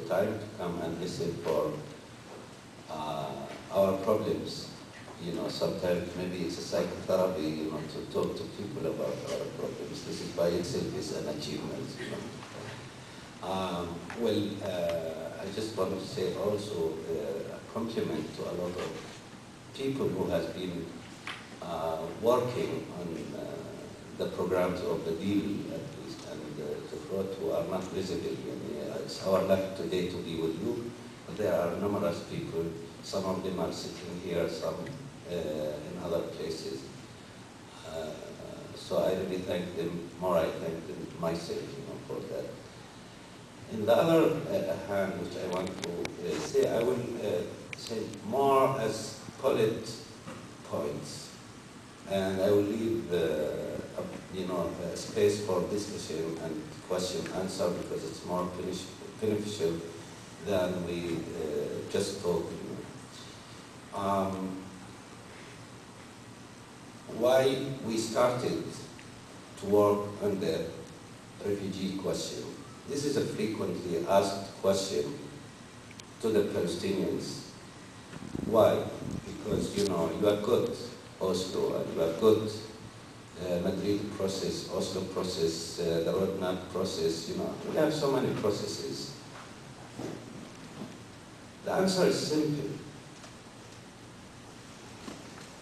time to come and listen for our problems. You know, sometimes maybe it's a psychotherapy, you know, to talk to people about our problems. This is by itself is an achievement, you know. I just want to say also a compliment to a lot of people who has been working on the programs of Badil, at least, and Zochrot, who are not visible. It's our luck today to be with you. But there are numerous people. Some of them are sitting here, some in other places. So I really thank them. More, I thank them myself, you know, for that. In the other hand, which I want to say, I will say more as bullet points, and I will leave you know, space for discussion and question answer because it's more beneficial than we just talk. Why we started to work on the refugee question? This is a frequently asked question to the Palestinians. Why? Because, you know, you have got Oslo, and you have got Madrid process, Oslo process, the roadmap process, you know, we have so many processes. The answer is simple.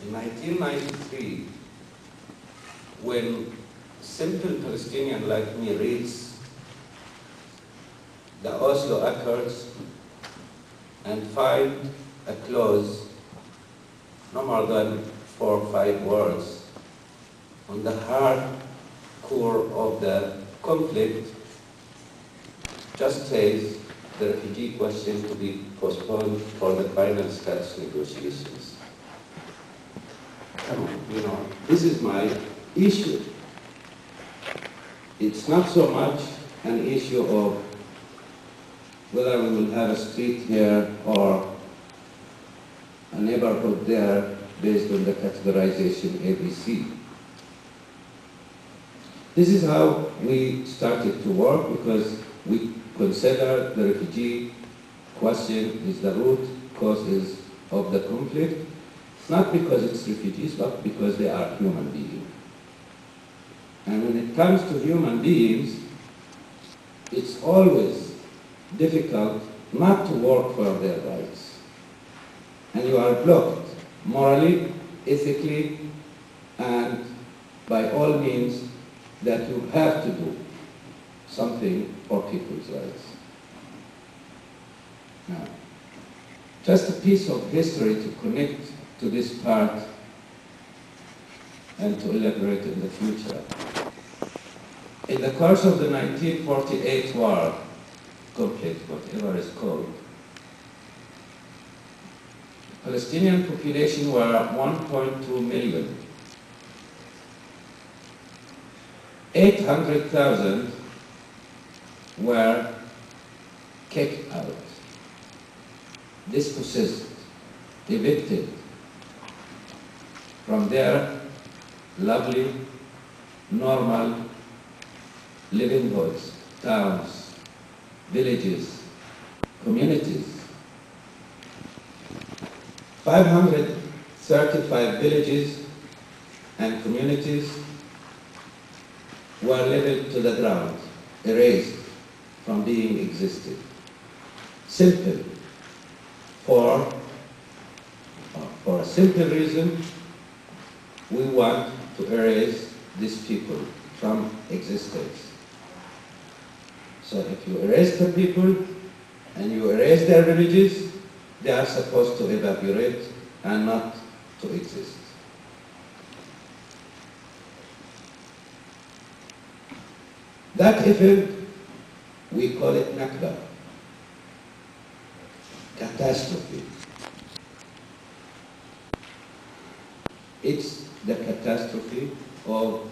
In 1993, when simple Palestinian like me reads the Oslo Accords and find a clause no more than 4 or 5 words on the hard core of the conflict, just says the refugee question to be postponed for the final status negotiations. Come on, you know, this is my issue. It's not so much an issue of whether we will have a street here or a neighborhood there based on the categorization ABC. This is how we started to work because we consider the refugee question is the root causes of the conflict. Not because it's refugees, but because they are human beings. And when it comes to human beings, it's always difficult not to work for their rights. And you are blocked morally, ethically, and by all means that you have to do something for people's rights. Now, just a piece of history to connect to this part and to elaborate in the future. In the course of the 1948 war, conflict, whatever it's called, the Palestinian population were 1.2 million. 800,000 were kicked out, dispossessed, evicted from their lovely, normal livelihoods, towns, villages, communities. 535 villages and communities were leveled to the ground, erased from being existed. Simple, for a simple reason, we want to erase these people from existence. So if you erase the people and you erase their villages, they are supposed to evaporate and not to exist. That event, we call it Nakba, catastrophe. It's the catastrophe of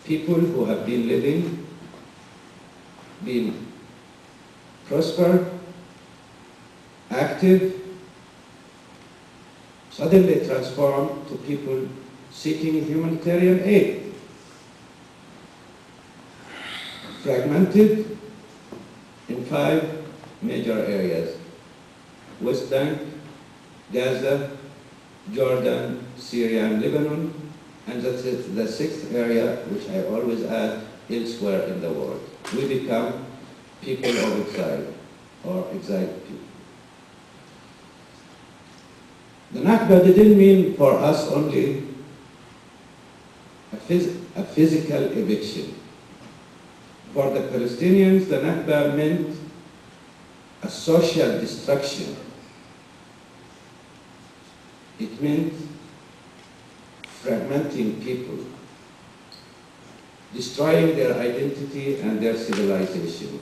people who have been living, been prospered, active, suddenly transformed to people seeking humanitarian aid. Fragmented in 5 major areas: West Bank, Gaza, Jordan, Syria, and Lebanon, and that's the sixth area, which I always add, elsewhere in the world. We become people of exile, or exiled people. The Nakba didn't mean for us only a physical eviction. For the Palestinians, the Nakba meant a social destruction. It meant fragmenting people, destroying their identity and their civilization.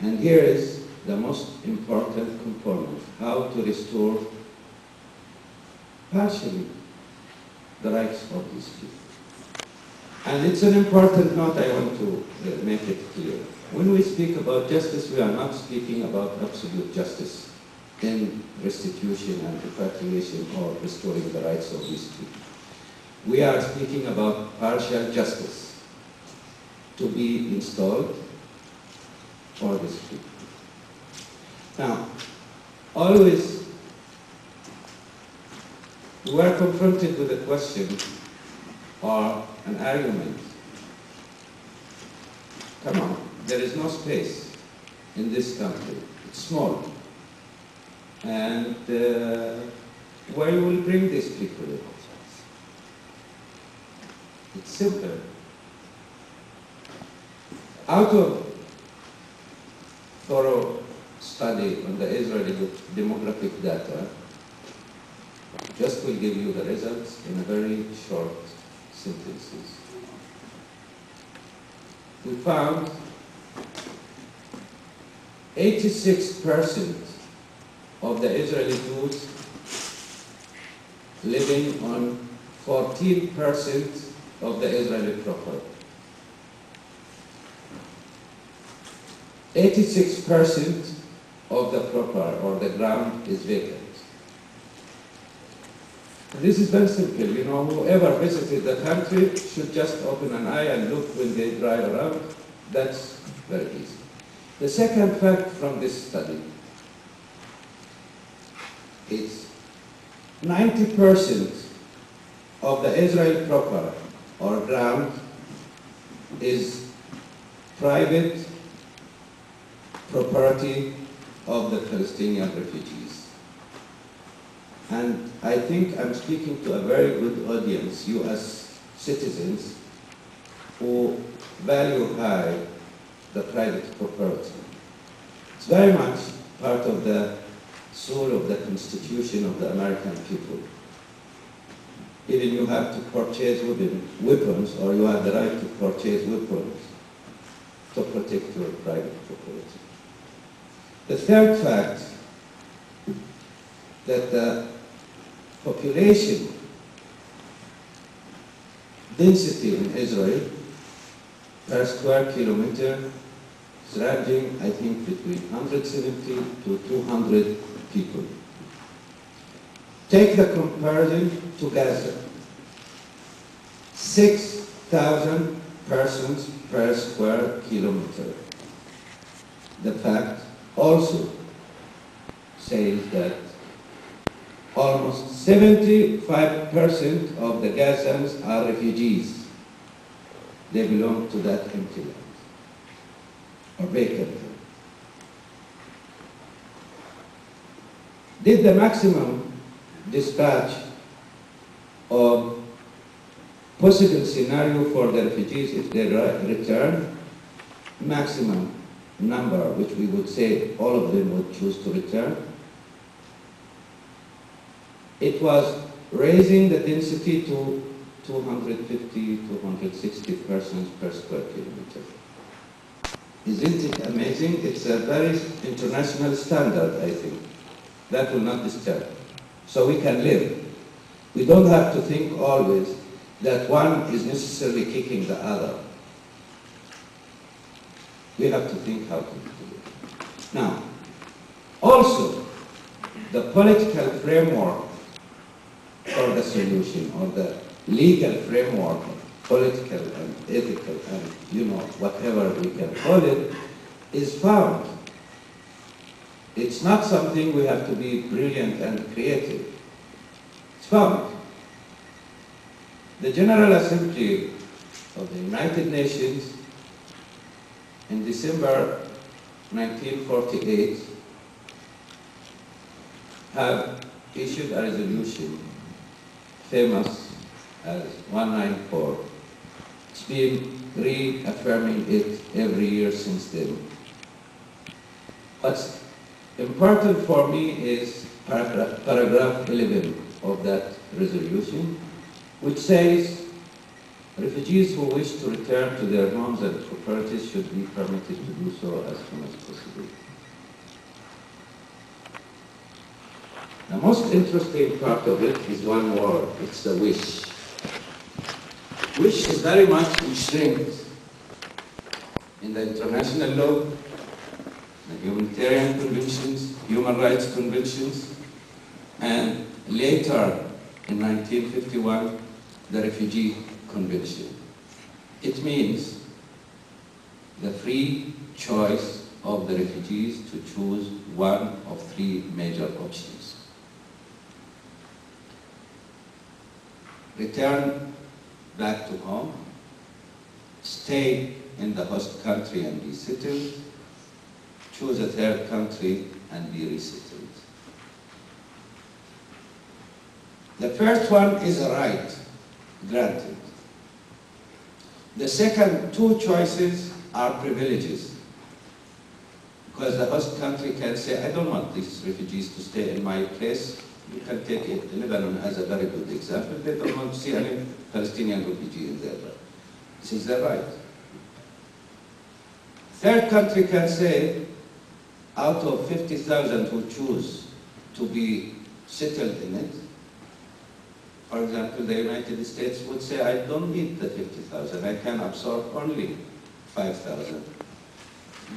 And here is the most important component: how to restore partially the rights of these people. And it's an important note I want to make it clear. When we speak about justice, we are not speaking about absolute justice in restitution and repatriation or restoring the rights of these people. We are speaking about partial justice to be installed for these people. Now, always we were confronted with a question or an argument. Come on, there is no space in this country. It's small. And where will you bring these people in? It's simple. Out of thorough study on the Israeli demographic data, just will give you the results in a very short sentences. We found 86% of the Israeli Jews living on 14% of the Israeli property. 86% of the property or the ground is vacant. This is very simple. You know, whoever visited the country should just open an eye and look when they drive around. That's very easy. The second fact from this study is 90% of the Israeli property or ground is private property of the Palestinian refugees. And I think I'm speaking to a very good audience, you as citizens who value high the private property. It's very much part of the soul of the Constitution of the American people. Even you have to purchase weapons, or you have the right to purchase weapons to protect your private property. The third fact, that the population density in Israel per square kilometer is ranging, I think, between 170 to 200 people. Take the comparison to Gaza. 6,000 persons per square kilometer. The fact also says that almost 75% of the Gazans are refugees. They belong to that empty land, or vacant land. Did the maximum dispatch of possible scenario for the refugees if they return, maximum number, which we would say all of them would choose to return, it was raising the density to 250, 260 persons per square kilometer. Isn't it amazing? It's a very international standard, I think. That will not disturb. So we can live. We don't have to think always that one is necessarily kicking the other. We have to think how to do it. Now, also, the political framework for the solution, or the legal framework, political and ethical and, whatever we can call it, is found. It's not something we have to be brilliant and creative. It's found. The General Assembly of the United Nations in December 1948 have issued a resolution famous as 194. It's been reaffirming it every year since then. What's important for me is paragraph 11 of that resolution, which says refugees who wish to return to their homes and properties should be permitted to do so as soon as possible. The most interesting part of it is one word, it's the wish. Wish is very much enshrined in the international law, the humanitarian conventions, human rights conventions, and later in 1951, the Refugee Convention. It means the free choice of the refugees to choose one of three major options. Return back to home, stay in the host country and be settled, choose a third country and be resettled. The first one is a right, granted. The second two choices are privileges, because the host country can say, I don't want these refugees to stay in my place. You can take it, Lebanon as a very good example. They don't want to see any Palestinian refugee in there. This is their right. Third country can say, out of 50,000 who choose to be settled in it, for example, the United States would say, I don't need the 50,000, I can absorb only 5,000.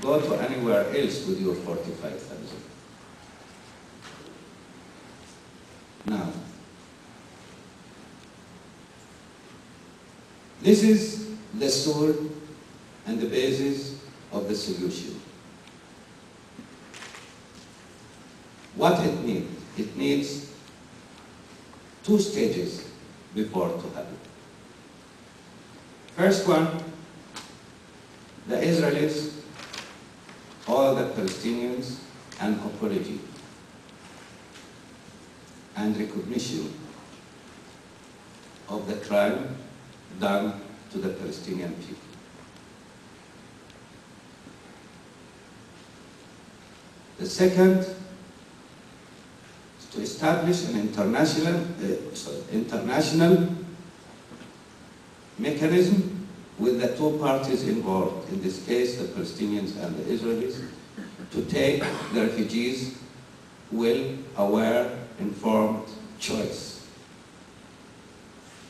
Go to anywhere else with your 45,000. Now, this is the soul and the basis of the solution. What it needs? It needs two stages before to happen. First one, the Israelis, all the Palestinians, an apology and recognition of the crime done to the Palestinian people. The second is to establish an international mechanism with the two parties involved, in this case the Palestinians and the Israelis, to take the refugees' will, aware, informed choice.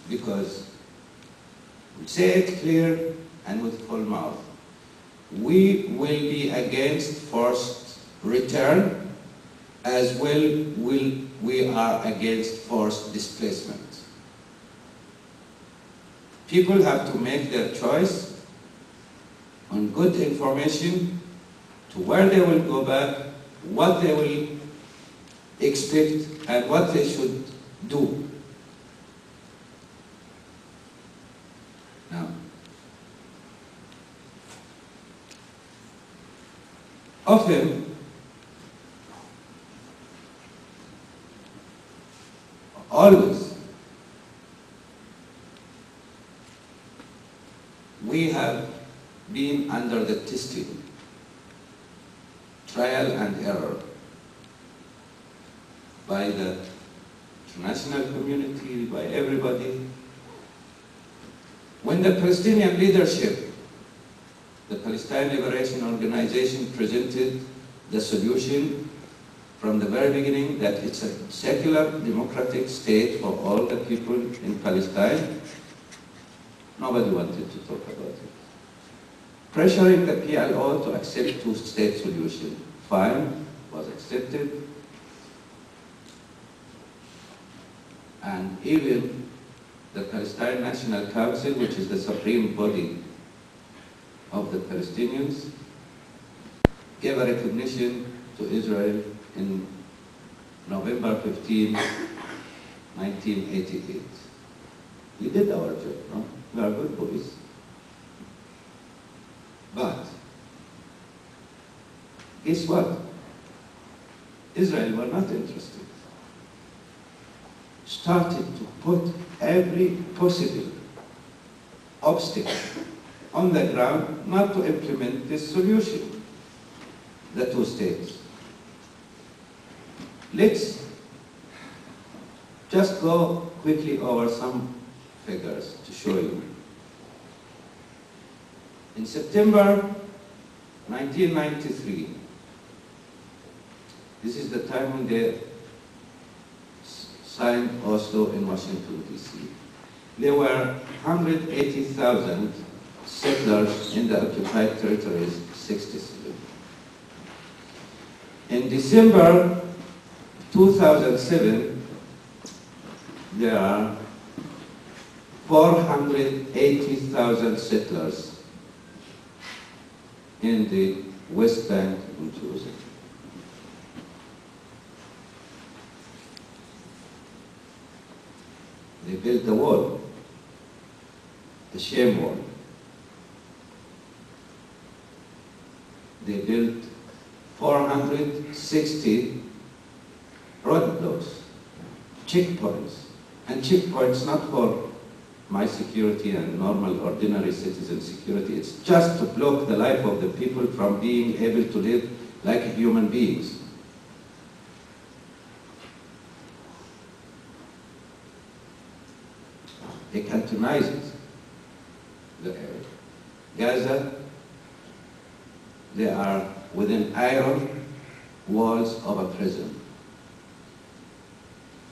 Because we say it clear and with full mouth, we will be against forced return as well we are against forced displacement. People have to make their choice on good information to where they will go back, what they will expect, and what they should do. Now, often, always, we have been under the testing, trial and error, by the international community, by everybody. When the Palestinian leadership, the Palestine Liberation Organization, presented the solution from the very beginning that it's a secular democratic state for all the people in Palestine, nobody wanted to talk about it. Pressuring the PLO to accept two-state solution, fine, was accepted. And even the Palestine National Council, which is the supreme body of the Palestinians, gave a recognition to Israel in November 15, 1988. We did our job, no? We are good boys. But, guess what? Israel were not interested. Started to put every possible obstacle on the ground not to implement this solution, the two states. Let's just go quickly over some figures to show you. In September 1993, this is the time when they signed Oslo in Washington, D.C. There were 180,000 settlers in the occupied territories, 67. In December 2007, there are 480,000 settlers in the West Bank and Jerusalem. They built the wall, the shame wall. They built 460 roadblocks, checkpoints, and checkpoints not for my security and normal ordinary citizen security. It's just to block the life of the people from being able to live like human beings. They cantonized the area. Gaza, they are within iron walls of a prison.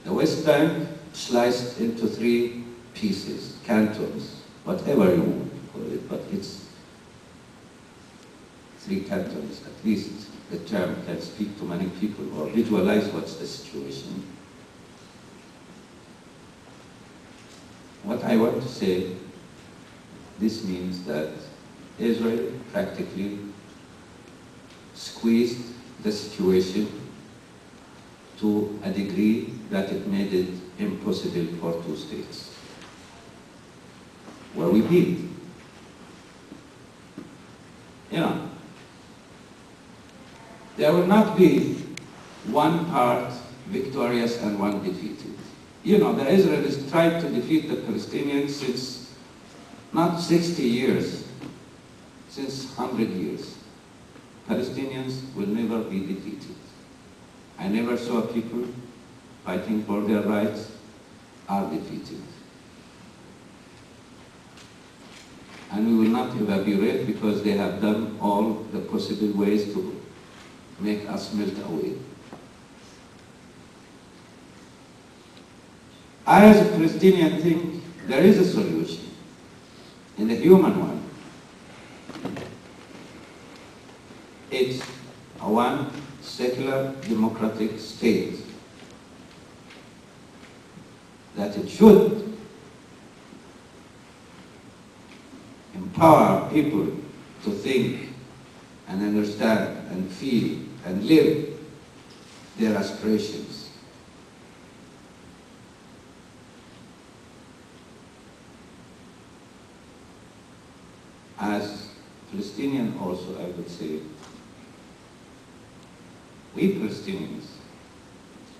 The West Bank sliced into 3 pieces, cantons, whatever you want to call it, but it's 3 cantons. At least the term can speak to many people or visualize what's the situation. What I want to say, this means that Israel practically squeezed the situation to a degree that it made it impossible for 2 states. Where we beat. You know, there will not be one part victorious and one defeated. You know, the Israelis tried to defeat the Palestinians since not 60 years, since 100 years. Palestinians will never be defeated. I never saw people fighting for their rights are defeated. And we will not evaporate because they have done all the possible ways to make us melt away. I, as a Palestinian, think there is a solution, and a human one. It's a one secular democratic state that it should empower people to think and understand and feel and live their aspirations. As Palestinian also, I would say, we Palestinians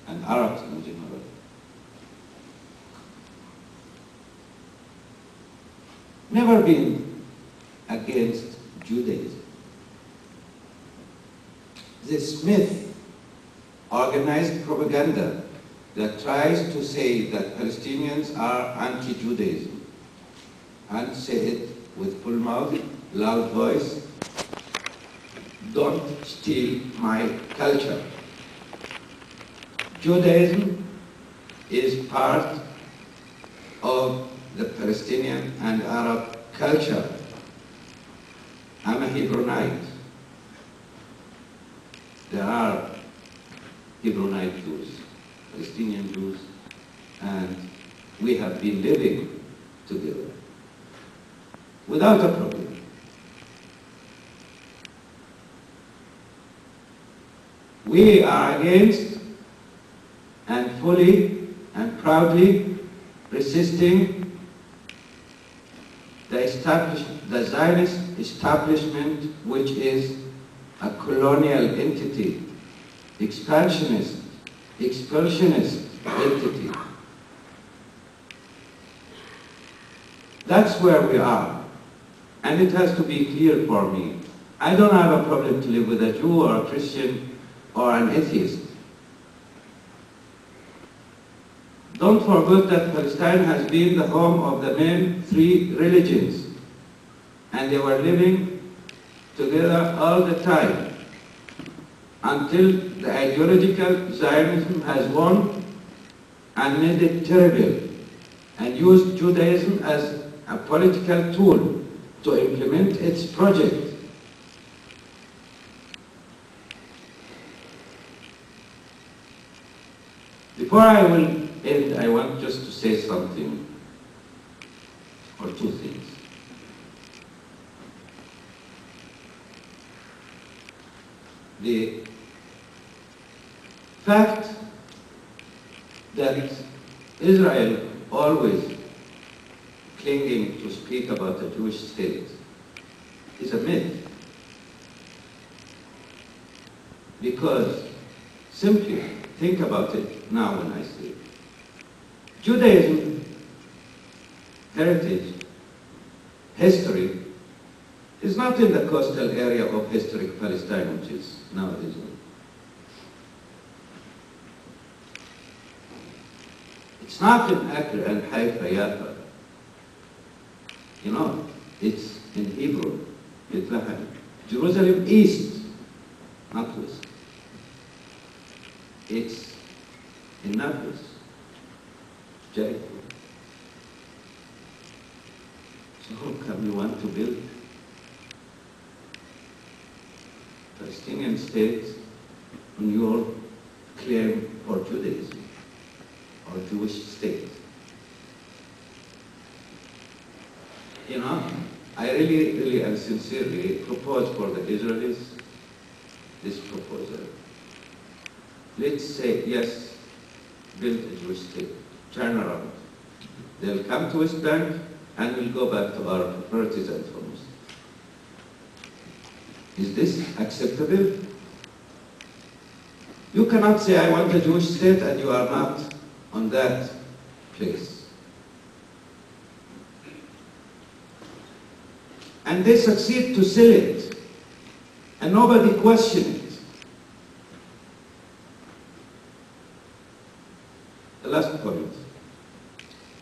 and Arabs in general never been against Judaism. This myth, organized propaganda that tries to say that Palestinians are anti-Judaism and say it with full mouth, loud voice, don't steal my culture. Judaism is part of the Palestinian and Arab culture. I'm a Hebronite. There are Hebronite Jews, Palestinian Jews, and we have been living together without a problem. We are against and fully and proudly resisting the Zionist establishment, which is a colonial entity, expansionist, expulsionist entity. That's where we are. And it has to be clear for me. I don't have a problem to live with a Jew or a Christian or an atheist. Don't forget that Palestine has been the home of the main three religions, and they were living together all the time until the ideological Zionism has won and made it terrible and used Judaism as a political tool to implement its project. Before I will end, I want just to say something, or two things. The fact that Israel always clinging to speak about a Jewish state is a myth. Because simply think about it now when I say it. Judaism, heritage, history, is not in the coastal area of historic Palestine, which is now Israel. It's not in Acre and Haifa, Yafa. You know, it's in Hebrew, Bethlehem. Jerusalem East, not West. It's in Nablus, Jericho. So how come you want to build Palestinian state on your claim for Judaism or Jewish state? You know, I really and sincerely propose for the Israelis this proposal. Let's say, yes, build a Jewish state, turn around. They'll come to West Bank and we'll go back to our priorities and homes. Is this acceptable? You cannot say, I want a Jewish state, and you are not on that place. And they succeed to sell it, and nobody questions it. The last point,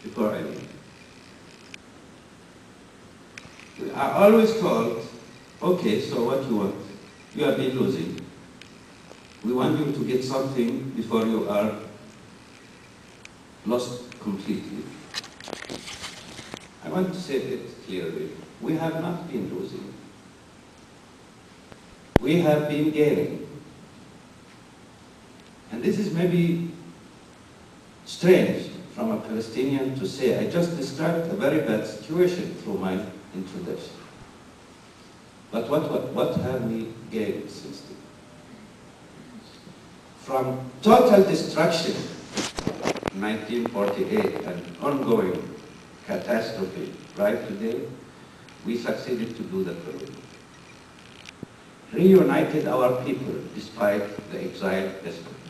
before I leave. We are always told, okay, so what you want? You have been losing. We want you to get something before you are lost completely. I want to say it clearly. We have not been losing. We have been gaining. And this is maybe strange from a Palestinian to say. I just described a very bad situation through my introduction. But what have we gained since then? From total destruction, 1948, and ongoing catastrophe right today, we succeeded to do the following. Reunited our people despite the exile,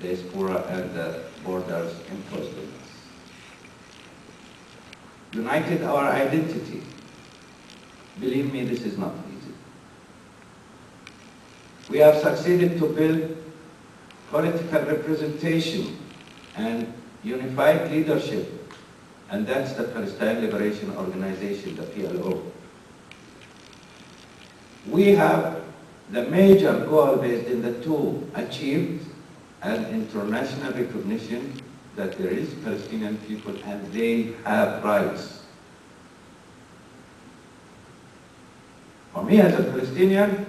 diaspora, and the borders imposed on us. United our identity. Believe me, this is not easy. We have succeeded to build political representation and unified leadership, and that's the Palestine Liberation Organization, the PLO. We have the major goal based in the two achieved an international recognition that there is Palestinian people and they have rights. For me as a Palestinian,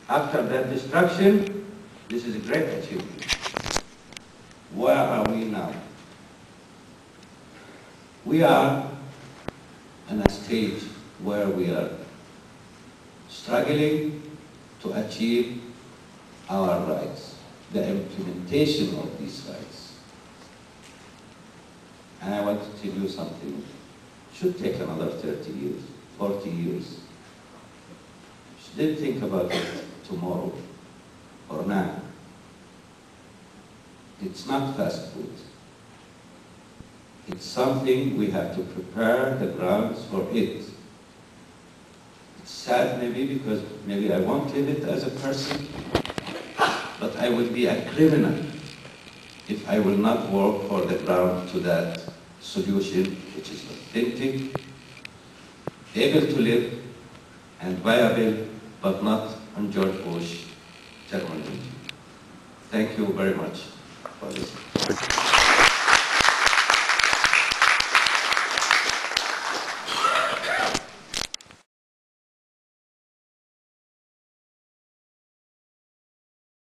after that destruction, this is a great achievement. Where are we now? We are in a stage where we are struggling to achieve our rights. the implementation of these rights. And I want to tell you something. It should take another 30 years, 40 years. You should think about it tomorrow or now. It's not fast food. It's something we have to prepare the grounds for it. It's sad maybe because maybe I won't live it as a person, but I will be a criminal if I will not work for the ground to that solution which is authentic, able to live, and viable, but not on George Bush terminology. Thank you very much for listening.